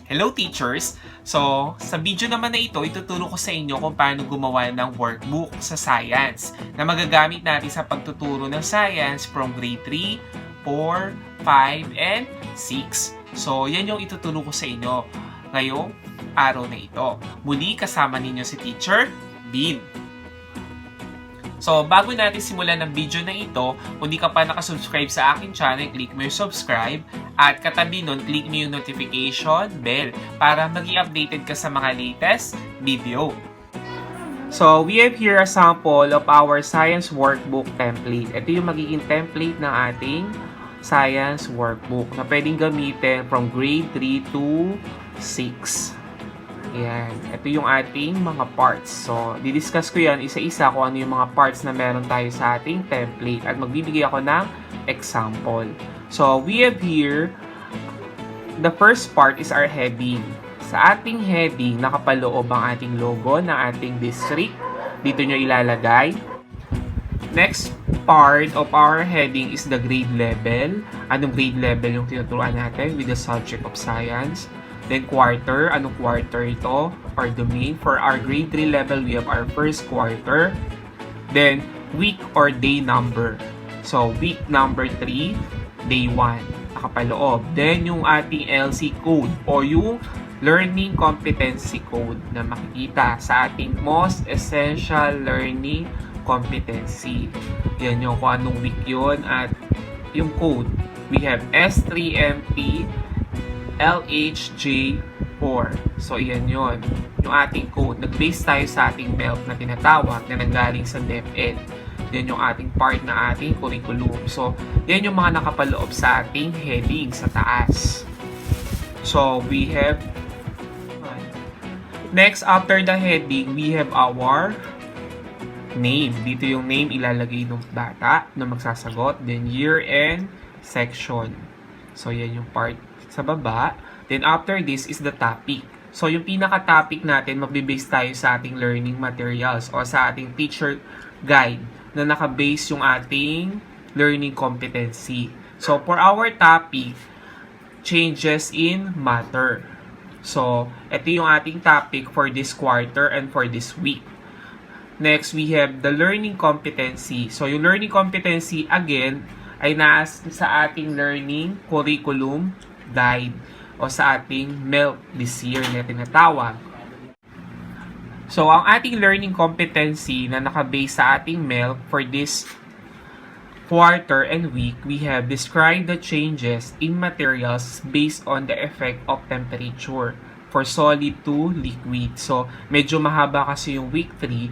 Hello teachers! So, sa video naman na ito, ituturo ko sa inyo kung paano gumawa ng workbook sa science na magagamit natin sa pagtuturo ng science from grade 3, 4, 5, and 6. So, yan yung ituturo ko sa inyo ngayong araw na ito. Muli kasama ninyo si Teacher Bean. So, bago natin simulan ng video na ito, kung di ka pa nakasubscribe sa aking channel, click mo yung subscribe at katabi nun, click mo yung notification bell para maging updated ka sa mga latest video. So, we have here a sample of our science workbook template. Ito yung magiging template ng ating science workbook na pwedeng gamitin from grade 3 to 6. Ayan. Ito yung ating mga parts. So, didiscuss ko yan isa-isa kung ano yung mga parts na meron tayo sa ating template at magbibigay ako ng example. So, we have here, the first part is our heading. Sa ating heading, nakapaloob ang ating logo ng ating district. Dito nyo ilalagay. Next part of our heading is the grade level. Anong grade level yung tinuturuan natin with the subject of science? Then quarter, anong quarter ito? Or domain. For our grade 3 level, we have our first quarter. Then week or day number. So week number 3, day 1. Nakapaloob. Then yung ating LC code o yung learning competency code na makikita sa ating most essential learning competency. Yan yung kung anong week yun at yung code. We have S3MP LHJ4. So, iyan yun. Yung ating code. Nag-base tayo sa ating MELP na tinatawag na nanggaling sa DepEd. Yan yung ating part na ating curriculum. So, yan yung mga nakapaloob sa ating heading sa taas. So, we have next, after the heading, we have our name. Dito yung name ilalagay ng bata na magsasagot. Then, year and section. So, yan yung part sa baba. Then, after this is the topic. So, yung pinaka-topic natin, magbibase tayo sa ating learning materials o sa ating teacher guide na nakabase yung ating learning competency. So, for our topic, changes in matter. So, ito yung ating topic for this quarter and for this week. Next, we have the learning competency. So, yung learning competency, again, ay nasa sa ating learning curriculum guide o sa ating MELP this year na tinatawag. So, ang ating learning competency na nakabase sa ating MELP for this quarter and week, we have described the changes in materials based on the effect of temperature for solid to liquid. So, medyo mahaba kasi yung week 3,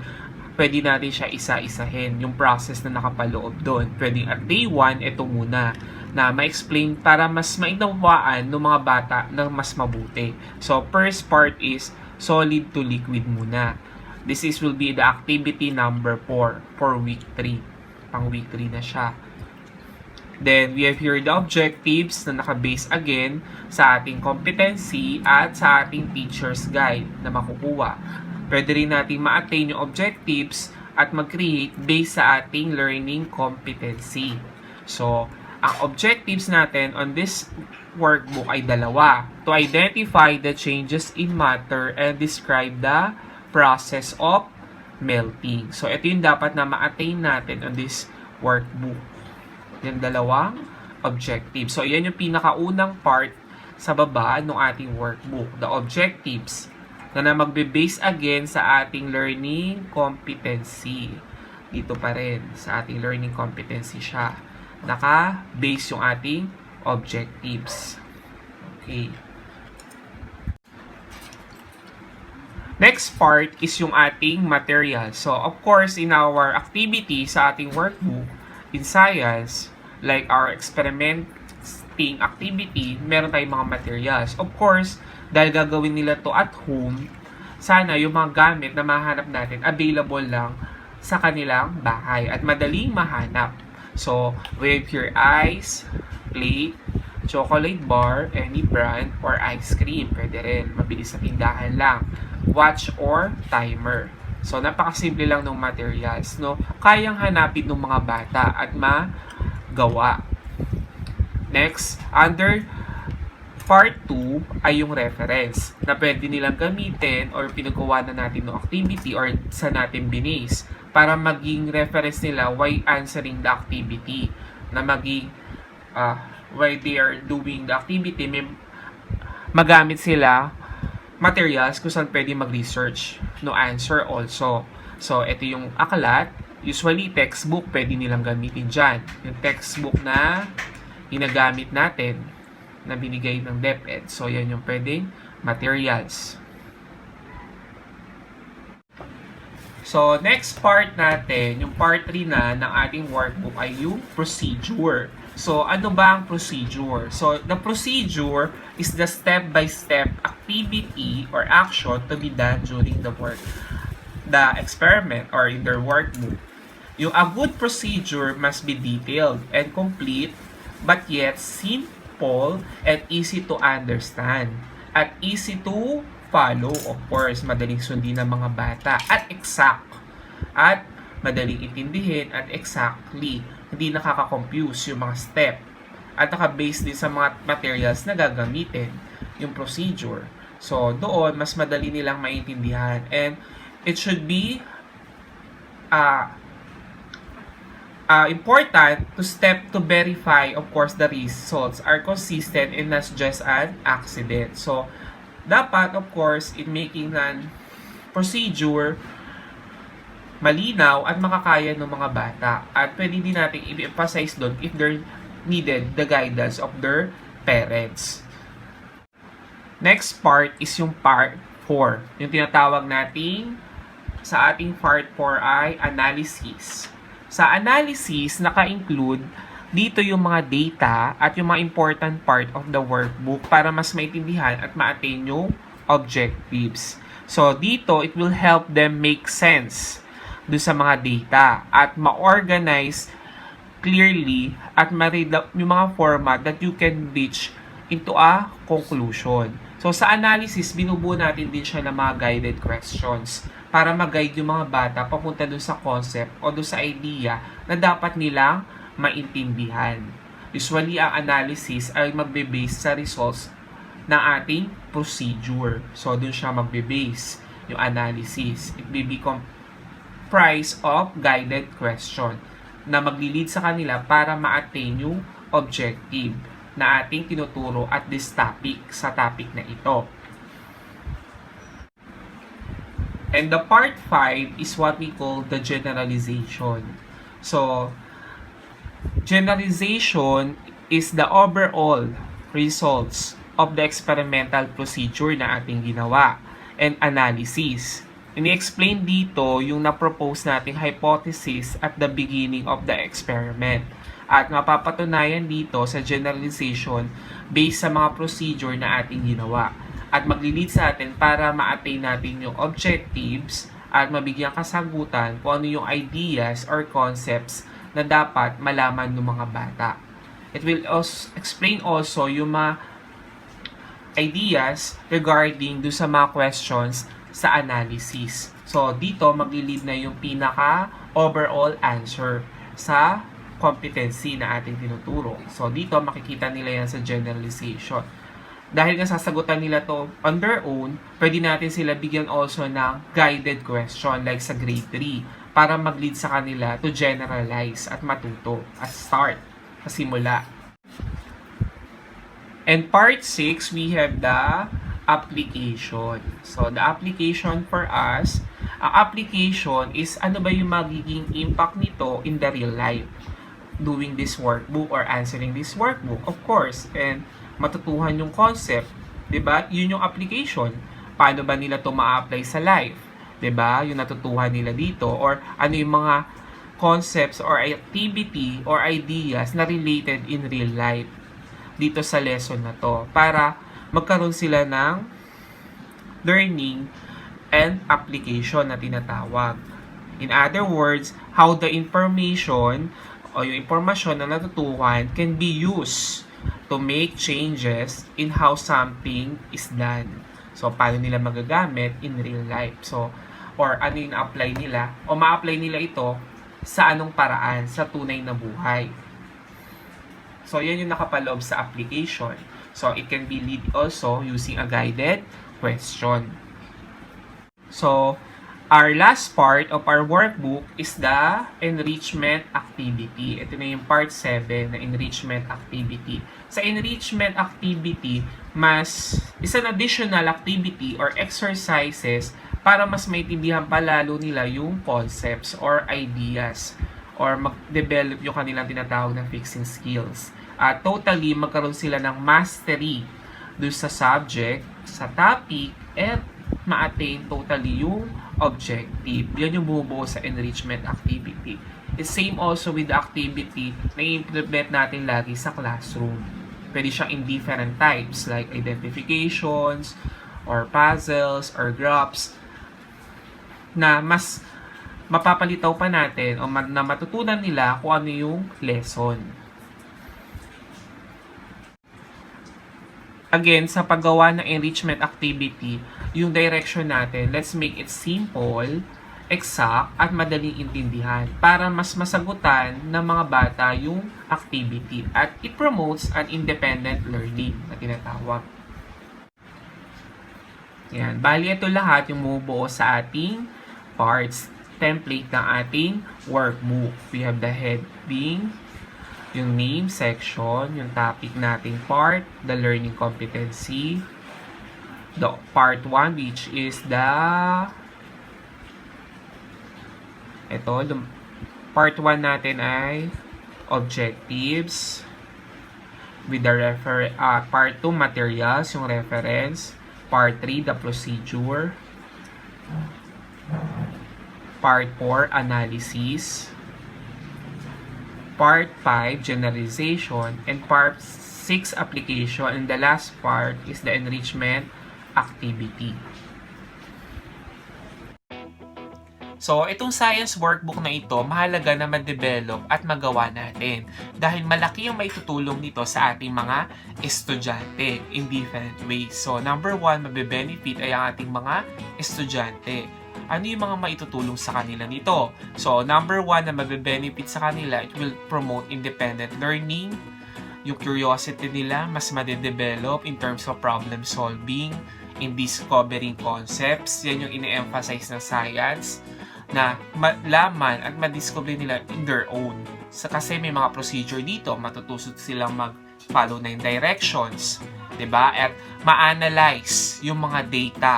pwede natin siya isa-isahin, yung process na nakapaloob doon. Pwede at day 1, ito muna, na ma-explain para mas mainawaan ng mga bata ng mas mabuti. So, first part is solid to liquid muna. This will be the activity number 4 for week 3. Pang week 3 na siya. Then, we have here the objectives na nakabase again sa ating competency at sa ating teacher's guide na makukuha. Pwede rin natin ma-attain yung objectives at mag-create based sa ating learning competency. So, ang objectives natin on this workbook ay dalawa. To identify the changes in matter and describe the process of melting. So, ito yung dapat na ma-attain natin on this workbook. Yung dalawang objectives. So, yan yung pinakaunang part sa baba ng ating workbook. The objectives na magbe-base again sa ating learning competency. Dito pa rin, sa ating learning competency siya. Naka-base yung ating objectives. Okay. Next part is yung ating material. So, of course, in our activity sa ating workbook, in science, like our experimenting activity, meron tayong mga materials. Of course, dahil gagawin nila to at home, sana yung mga gamit na mahanap natin available lang sa kanilang bahay at madaling mahanap. So, we have here ice, plate, chocolate bar, any brand, or ice cream. Pwede rin. Mabilis na tindahan lang. Watch or timer. So, napakasimple lang ng materials, no? Kayang hanapin ng mga bata at magawa. Next, under part 2 ay yung reference na pwede nilang gamitin or pinagawa na natin ng activity or sa natin binase para maging reference nila while answering the activity na maging while they are doing the activity may magamit sila materials kung saan pwede mag-research no answer also. So ito yung aklat, usually textbook pwede nilang gamitin dyan, yung textbook na ginagamit natin na binigay ng DepEd. So, yan yung pwedeng materials. So, next part natin, yung part 3 na ng ating workbook ay yung procedure. So, ano ba ang procedure? So, the procedure is the step-by-step activity or action to be done during the experiment or in their workbook. Yung a good procedure must be detailed and complete but yet simple and easy to understand at easy to follow, of course, madaling sundin ng mga bata at exact at madaling intindihin at exactly, hindi nakaka-confuse yung mga step at naka-base din sa mga materials na gagamitin yung procedure. So doon mas madali nilang maintindihan and it should be important to verify, of course, the results are consistent and not just an accident. So, dapat, of course, in making an procedure, malinaw at makakaya ng mga bata. At pwede din natin i-emphasize doon if they're needed the guidance of their parents. Next part is yung part 4. Yung tinatawag nating sa ating part 4 ay analysis. Sa analysis, naka-include dito yung mga data at yung mga important part of the workbook para mas maintindihan at ma-attain yung objectives. So, dito, it will help them make sense do sa mga data at ma-organize clearly at ma-read yung mga format that you can reach into a conclusion. So, sa analysis, binubuo natin din siya ng mga guided questions para mag-guide yung mga bata papunta doon sa concept o doon sa idea na dapat nilang maintindihan. Usually, ang analysis ay magbe-base sa results ng ating procedure. So, doon siya magbe-base yung analysis. It may be comprised of guided question na magli-lead sa kanila para ma-attain yung objective na ating tinuturo at this topic sa topic na ito. And the part 5 is what we call the generalization. So, generalization is the overall results of the experimental procedure na ating ginawa and analysis. Ini-explain dito yung na-propose nating hypothesis at the beginning of the experiment. At mapapatunayan dito sa generalization based sa mga procedure na ating ginawa. At maglilid sa atin para ma-attain natin yung objectives at mabigyan kasagutan kung ano yung ideas or concepts na dapat malaman ng mga bata. It will also explain also yung mga ideas regarding do sa mga questions sa analysis. So, dito maglilid na yung pinaka overall answer sa competency na ating tinuturo. So, dito makikita nila yan sa generalization. Dahil nga sasagutan nila to on their own, pwede natin sila bigyan also ng guided question like sa grade 3 para mag-lead sa kanila to generalize at matuto at start sa simula. And part 6, we have the application. So, the application for us, ang application is ano ba yung magiging impact nito in the real life doing this workbook or answering this workbook, of course, and matutuhan yung concept, 'di ba? Yun yung application. Paano ba nila 'to ma-apply sa life? 'Di ba? Yung natutuhan nila dito or ano yung mga concepts or activity or ideas na related in real life dito sa lesson na 'to para magkaroon sila ng learning and application na tinatawag. In other words, how the information o yung impormasyon na natutuhan can be used to make changes in how something is done. So, paano nila magagamit in real life. So, or ano yung apply nila o ma-apply nila ito sa anong paraan sa tunay na buhay. So, yan yung nakapaloob sa application. So, it can be lead also using a guided question. So, our last part of our workbook is the enrichment activity. Ito na yung part 7 na enrichment activity. Sa enrichment activity, is an additional activity or exercises para mas maintindihan pa lalo nila yung concepts or ideas or mag-develop yung kanilang tinatawag na fixing skills. At totally, magkaroon sila ng mastery doon sa subject, sa topic, at ma-attain totally yung objective. Yan yung bumubuo sa enrichment activity. It's same also with the activity na i-implement natin lagi sa classroom. Pwede siyang in different types like identifications, or puzzles, or graphs na mas mapapalitaw pa natin o na matutunan nila kung ano yung lesson. Again, sa paggawa ng enrichment activity, yung direction natin, let's make it simple, exact, at madaling intindihan para mas masagutan ng mga bata yung activity at it promotes an independent learning na tinatawag. Yan. Bali, ito lahat yung bumubuo sa ating parts, template ng ating workbook. We have the heading, yung name section, yung topic nating part, the learning competency, the part 1 which is the part 1 natin ay objectives with the part 2 materials, yung reference, part 3 the procedure, part 4 analysis, part 5 generalization, and part 6 application, and the last part is the enrichment activity. So, itong science workbook na ito, mahalaga na ma-develop at magawa natin dahil malaki yung maitutulong nito sa ating mga estudyante in different ways. So, number 1, mabe-benefit ay ang ating mga estudyante. Ano yung mga maitutulong sa kanila nito? So, number 1 na mabe-benefit sa kanila, it will promote independent learning. Yung curiosity nila, mas made-develop in terms of problem solving, in discovering concepts. Yan yung ine-emphasize ng science na malaman at madiscover nila in their own. Kasi may mga procedure dito, matutusot silang mag-follow na yung directions, 'di ba? At ma-analyze yung mga data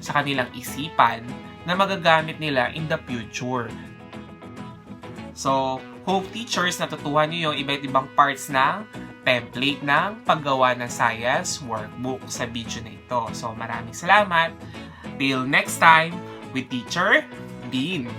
sa kanilang isipan na magagamit nila in the future. So, hope teachers natutuhan niyo yung iba't ibang parts ng template ng paggawa ng science workbook sa video na ito. So, maraming salamat. Till next time with Teacher Dean.